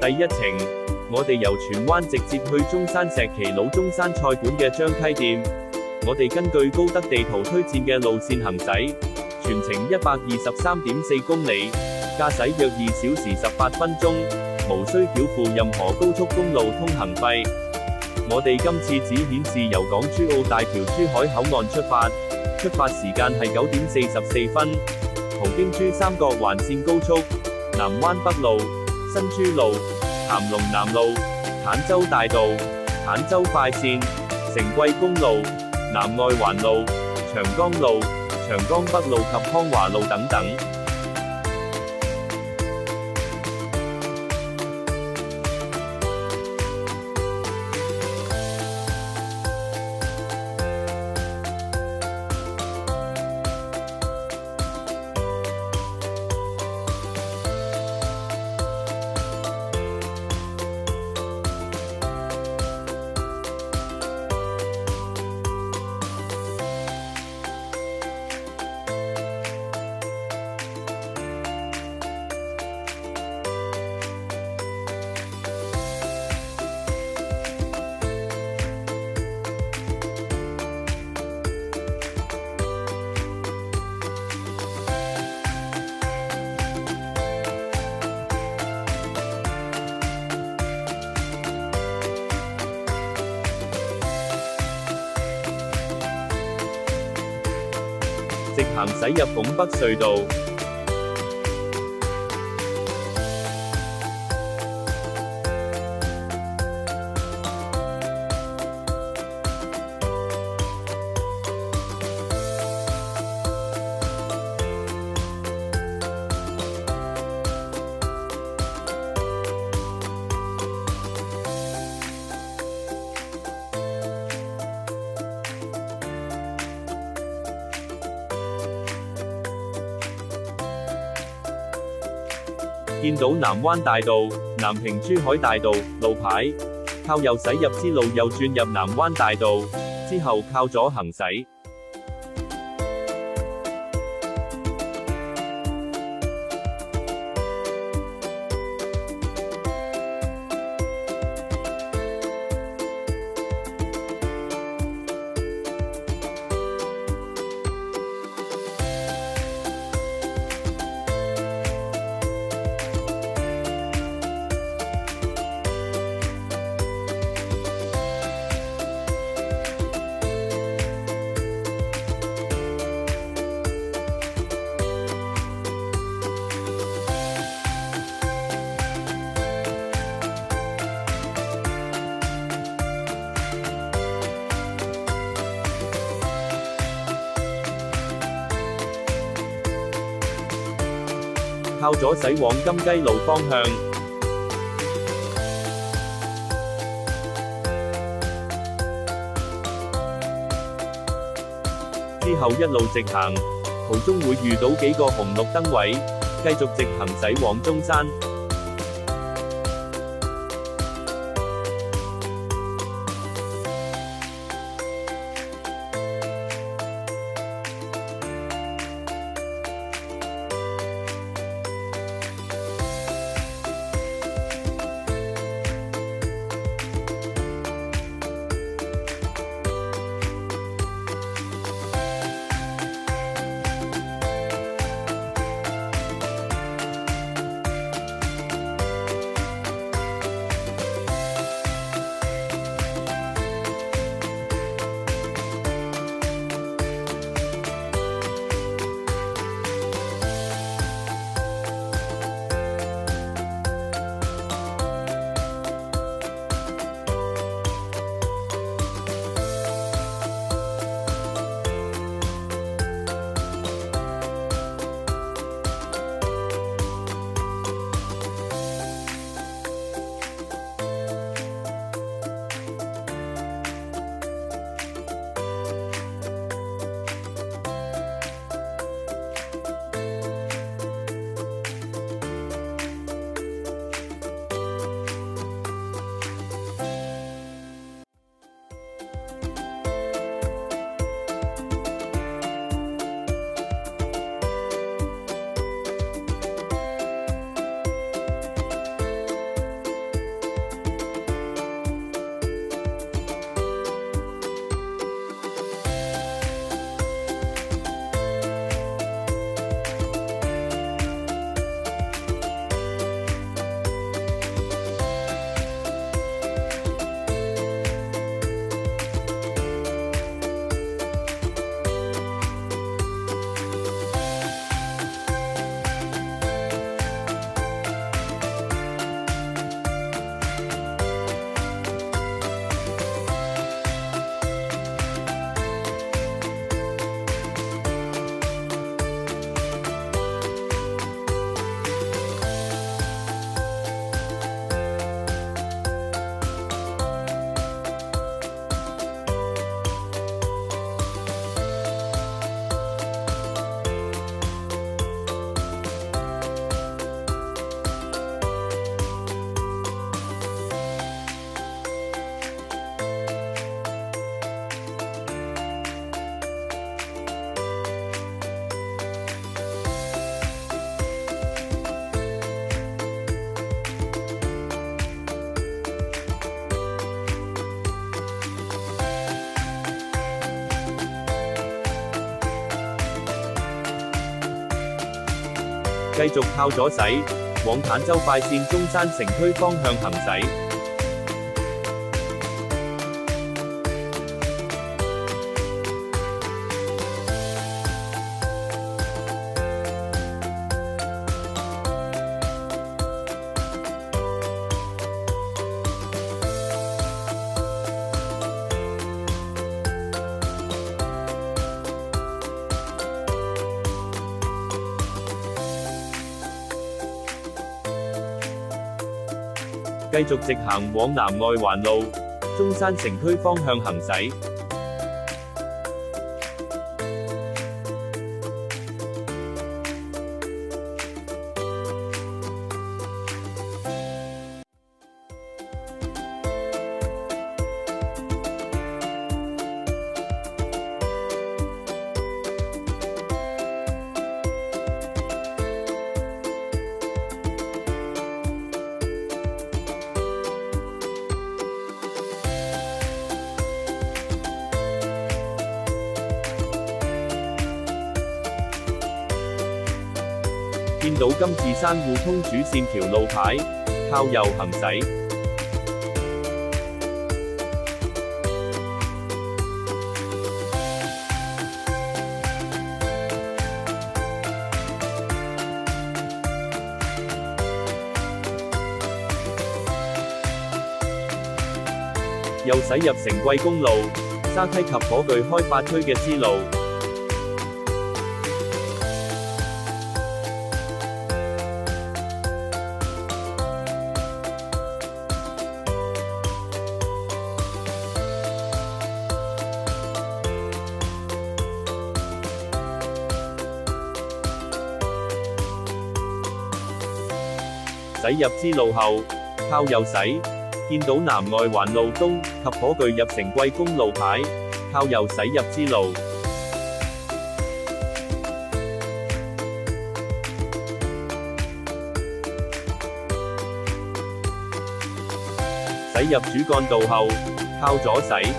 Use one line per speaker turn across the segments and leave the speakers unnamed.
第一程，我哋由荃灣直接去中山石岐老中山菜館嘅張溪店。我哋根據高德地圖推薦嘅路線行駛，全程123.4公里，駕駛約2小時18分鐘，無需繳付任何高速公路通行費。我哋今次只顯示由港珠澳大橋珠海口岸出發，出發時間係9點44分，途經珠三角環線高速、南灣北路、新珠路、譚龍南路、坦洲大道、坦洲快線、城貴公路、南外環路、長江路、長江北路及康華路等等。直行駛入拱北隧道。見到南灣大道、南屏珠海大道路牌，靠右駛入支路，右轉入南灣大道，之後靠左行駛。靠左駛往金雞路方向。之後一路直行，途中會遇到幾個紅綠燈位，繼續直行駛往中山。繼續靠左駛，往坦洲快線中山城區方向行駛。繼續直行往南外環路，中山城區方向行駛。見到金字山互通主線條路牌，靠右行駛。又駛入城桂公路、沙溪及火炬開發區嘅支路。駛入支路後，靠右駛，見到南外環路東及火炬入城桂公路牌，靠右駛入支路。駛入主幹道後，靠左駛。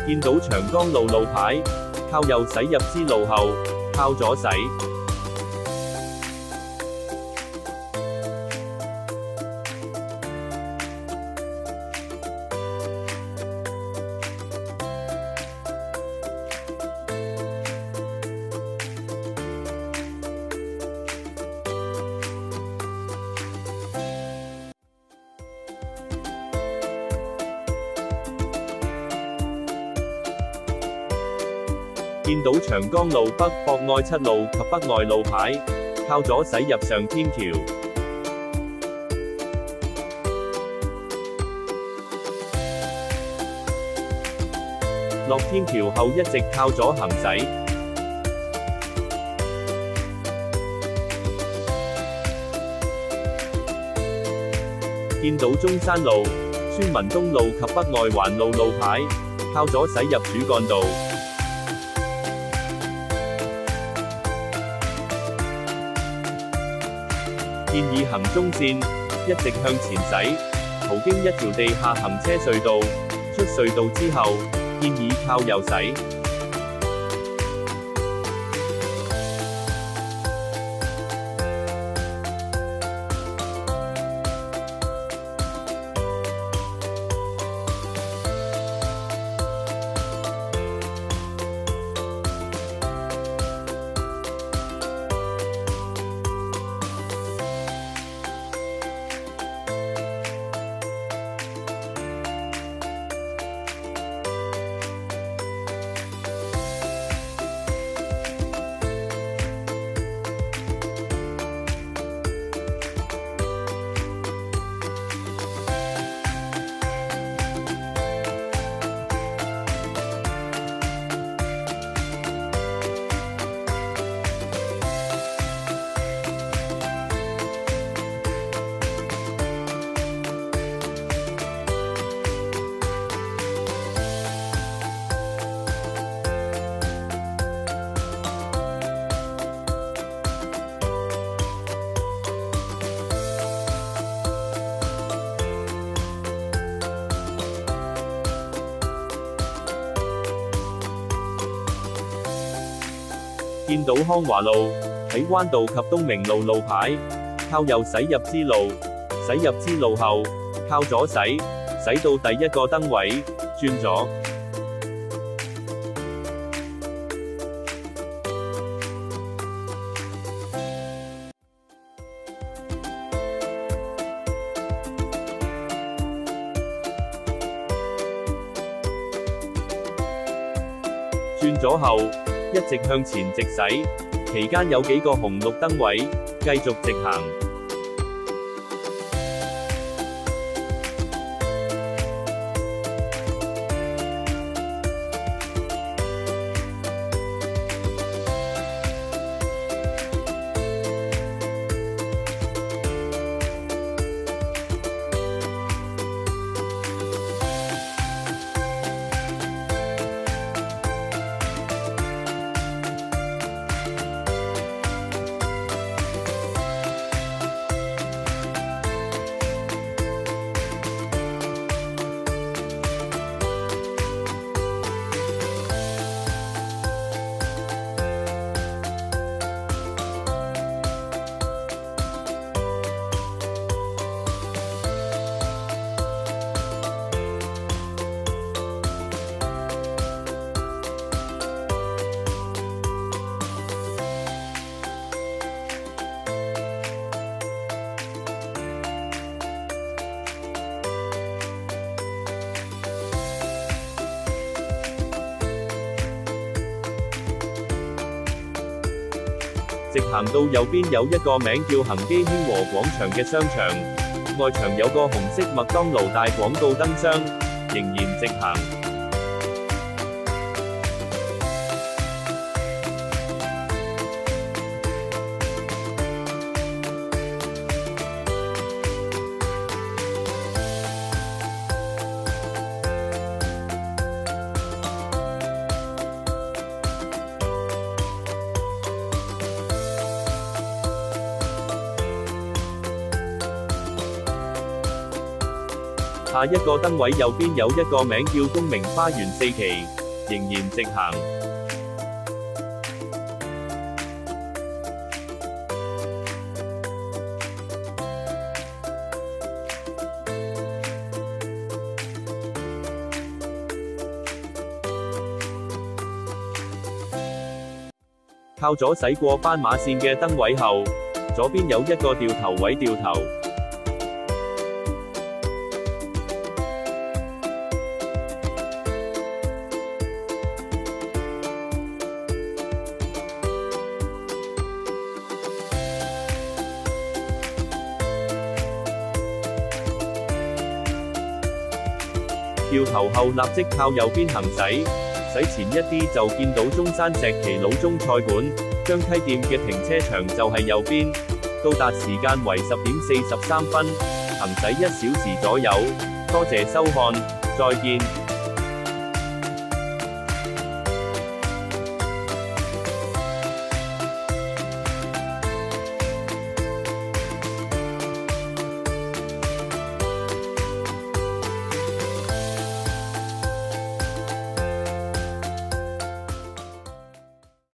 見到長江路路牌，靠右駛入支路後，靠左駛。見到長江路北博愛七路及北外路牌，靠左駛入上天橋。落天橋後一直靠左行駛。見到中山路、孫文東路及北外環路路牌，靠左駛入主幹道。建議行中線，一直向前駛，途經一條地下行車隧道，出隧道之後，建議靠右駛。見到康華路喺灣道及東明路路牌，靠右駛入支路，駛入支路後，靠左駛到第一個燈位，轉左。轉左後，一直向前直駛，期間有幾個紅綠燈位，繼續直行。直行到右邊有一個名叫恒基興和廣場嘅商場，外牆有個紅色麥當勞大廣告燈箱，仍然直行。下一個燈位右邊有一個名叫東明花園4期，仍然直行。靠左駛過斑馬線嘅燈位後，左邊有一個掉頭位掉頭。掉頭後立即靠右邊行駛，駛前一啲就見到中山石岐老中菜館、張溪店嘅停車場就係右邊。到達時間為10:43，行駛1小時左右。多謝收看，再見。